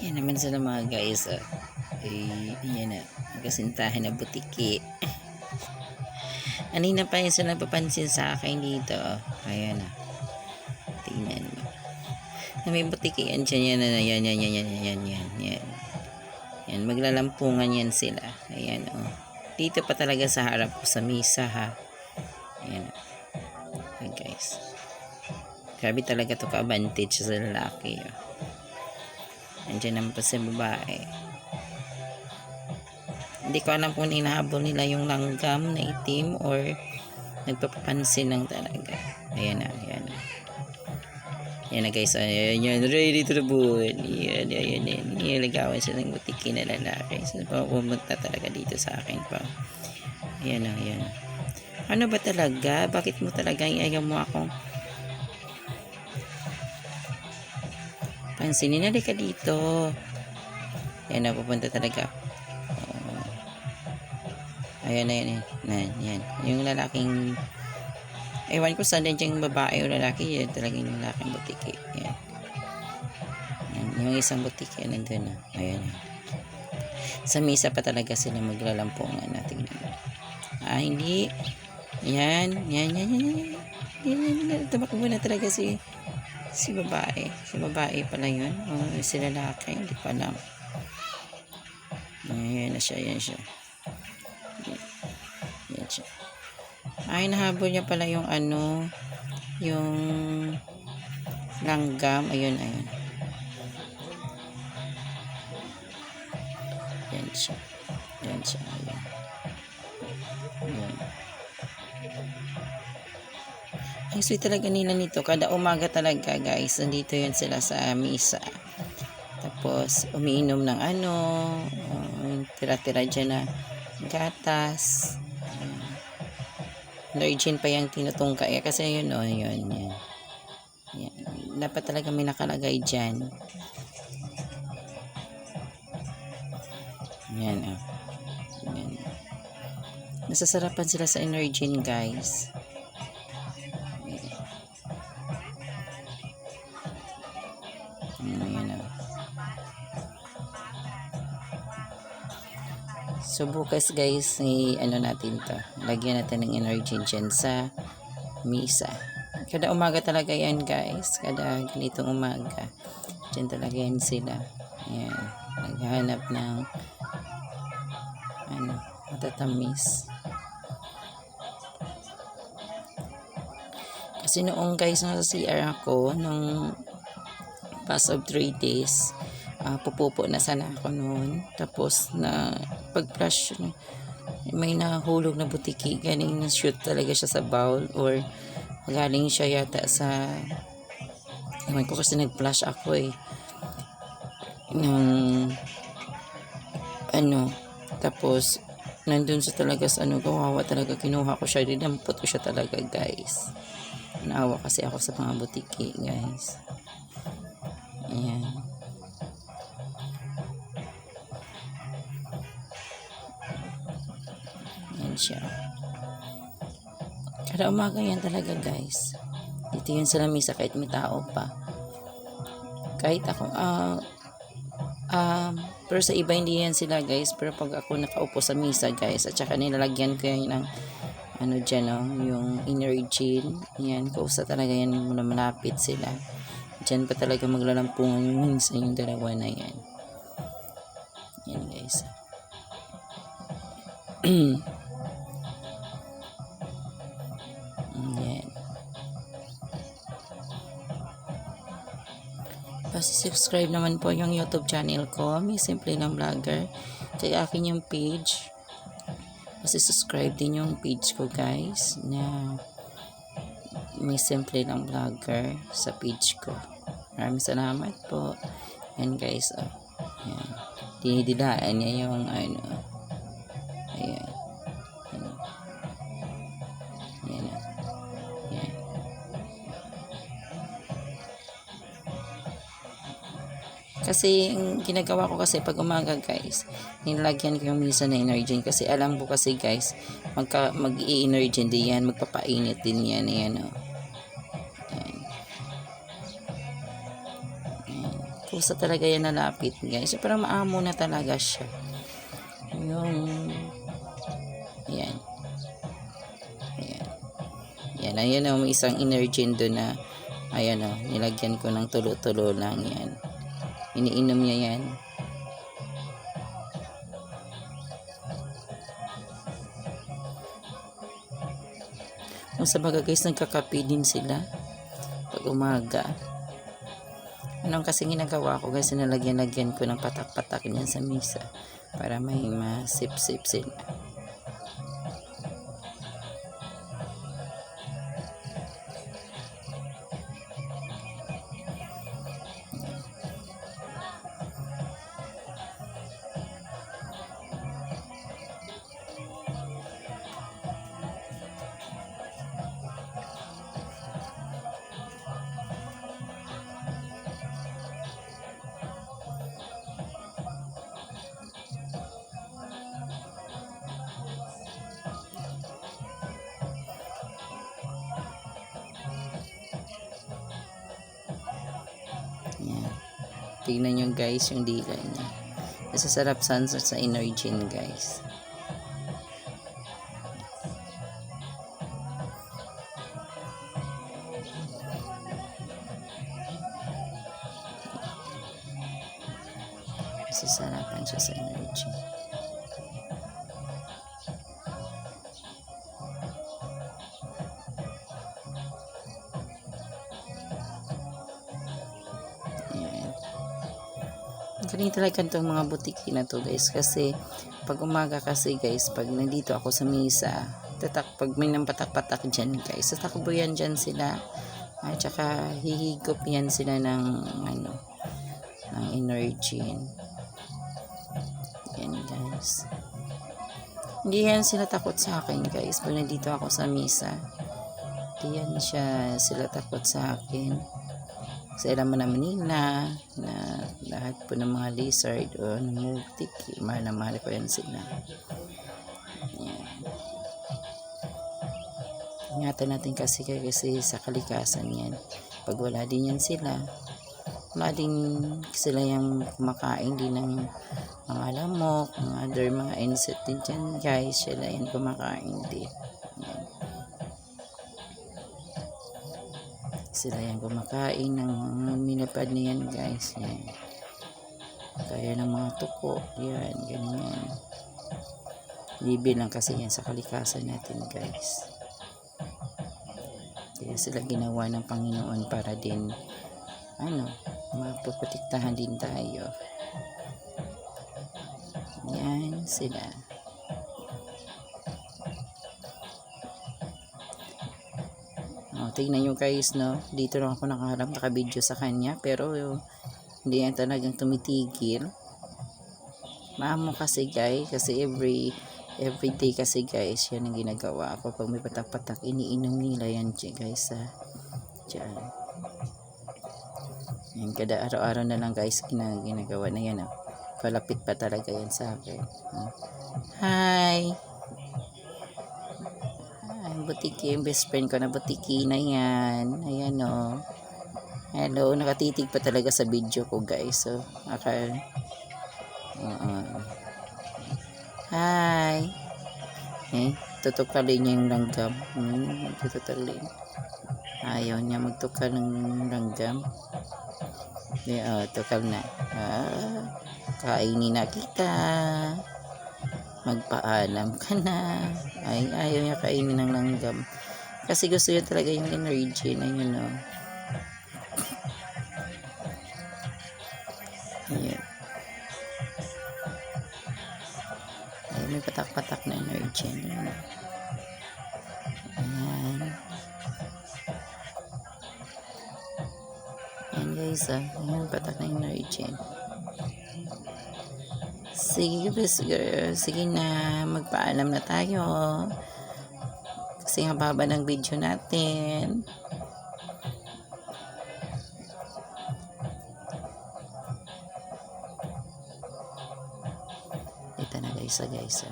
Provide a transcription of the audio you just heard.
Yan naman sila mga guys. Yan na. Kasintahan na butiki. Anina pa yung sila papansin sa akin dito. Ayan na. Tingnan mo. May butiki yan dyan. Yan. Yan. Maglalampungan yan sila. Ayan o. Dito pa talaga sa harap ko sa misa ha. Ayan o. Ayan guys. Grabe talaga to ka-advantage sa lalaki. Andiyan naman pa sa babae. Hindi ko alam kung hinahabol nila yung langgam na itim or nagpapapansin lang talaga. Ayan na. Ayan na guys. Ayan. Ready to the board. Ayan. Nilagawan sila ng butiki na lalaki. So, pumunta talaga dito sa akin pa. Ayan na. Ano ba talaga? Bakit mo talaga ayaw mo akong pansinin? Halika dito. Ayan na, pupunta talaga. Ayan. Yung lalaking, ewan ko saan din yung babae o lalaki. Yan talagang yung lalaking butiki. Ayan. Yung isang butiki, nandun na. Ayan. Sa misa pa talaga sila maglalampungan natin. Hindi. Yan. Tumakbo na talaga si babae. Si babae pala yun. O si lalaki. Hindi pa alam. Ayan na siya. Yan siya. Ay, nahabol niya pala yung yung langgam. Ayun. Yan siya. Ayan. Ang sweet talaga nila nito. Kada umaga talaga guys. Nandito yun sila sa misa. Tapos umiinom ng tira-tira dyan na gatas. Virgin pa yung tinutungka. Kasi yun. Yan. Dapat talaga may nakalagay dyan. Yan. Nasasarapan sila sa Virgin guys. So bukas guys, natin to. Lagyan natin ng energy dyan sa misa. Kada umaga talaga yan guys. Kada ganitong umaga. Dyan talaga yan sila. Ayan. Naghahanap ng matatamis. Kasi noong guys, nasa CR ako, nung past of 3 days, pupupo na sana ako noon. Tapos na pag-flash, may nahulog na butiki. Galing shoot talaga siya sa bowl or galing siya yata sa, ewan ko kasi nag-flash ako ng tapos nandun sa talaga sa kawawa talaga, kinuha ko siya, dinampot ko siya talaga guys. Naawa kasi ako sa mga butiki guys. Ayan. Siya. Kada umaga yan talaga guys. Dito yun sa lamisa kahit may tao pa. Kahit ako pero sa iba hindi yan sila guys. Pero pag ako nakaupo sa misa guys, at saka nilalagyan ko yan ng dyan yung energy. Yan, kausa talaga yan muna malapit sila. Dyan pa talaga maglalampungan yung minsan yung dalawa na yan. Yan guys. Subscribe naman po yung YouTube channel ko, May Simple Lang Vlogger. Kaya akin yung page. Subscribe din yung page ko guys na May Simple Lang Vlogger sa page ko. Maraming salamat po. Yan guys. Yan. Dinidilaan niya yung Ayan. Yan. Kasi ang ginagawa ko kasi pag umaga guys, nilagyan ko yung misa na energy kasi alam ko kasi guys, mag-i-energy din yan, magpapainit din yan. Ayan. isa talaga yan nalapit guys. So, parang maamo na talaga siya. Yung yan. Ayan. Yan. Ayan o. May isang energy doon na ayan o. Nilagyan ko ng tulo-tulo lang yan. Iniinom niya yan. Kung sa baga guys, nagkakape din sila pag umaga. Anong kasi ginagawa ko guys, nalagyan-lagyan ko ng patak-patak niyan sa misa para may masip-sip sila. Yan. Tignan nyo guys yung dila niya. Masasarap sa energy guys. Masasarapan siya sa energy. Galing talaga itong mga butiki na to guys, kasi pag umaga kasi guys, pag nandito ako sa misa, pag may nang patak-patak dyan guys, tatakbo yan dyan sila, at saka hihigop yan sila ng ng energy. Yan guys, hindi yan sila takot sa akin guys pag nandito ako sa misa. Hindi yan sila takot sa akin. Sa Alam naman nila na lahat po ng mga lizard o multiki, mahal na mahal ko yan sila. Yan. Ingatan natin kasi sa kalikasan yan. Pag wala din yan sila, wala din sila yung kumakain din ng mga lamok, mga other mga insect din dyan guys, sila yan kumakain din. Yan. Sila yan kumakain ng minapad na yan guys. Yan. Kaya ng mga tuko. Yan, ganyan. Libi lang kasi yan sa kalikasan natin guys. Kaya sila ginawa ng Panginoon para din mapuprotektahan din tayo. Yan sila. Tingnan nyo guys, no? Dito lang ako naka-video sa kanya, pero hindi yan talagang tumitigil. Maamo kasi guys, kasi every day kasi guys, yan ang ginagawa ko. Pag may patak-patak, iniinom nila yan guys, dyan. Yan, kada araw-araw na lang guys, ginagawa na yan, palapit pa talaga yan sa akin. Hi! Butiki, yung best friend ko na butiki na yan. Ayan o. Hello, nakatitig pa talaga sa video ko guys. So, hi. Tutukalin niya yung langgam. Tutukalin. Ayaw niya magtukal ng langgam. Tukal na. Kainin na kita. Magpaalam ka na. Ayaw niya kainin ng langgam. Kasi gusto niya talaga yung energy na yun, no? Ayan. Ay, may patak-patak na energy. Ayan. Ayan guys, ayan, patak na energy. Sige na, magpaalam na tayo. Kasi ang baba ng video natin. Ito na guys.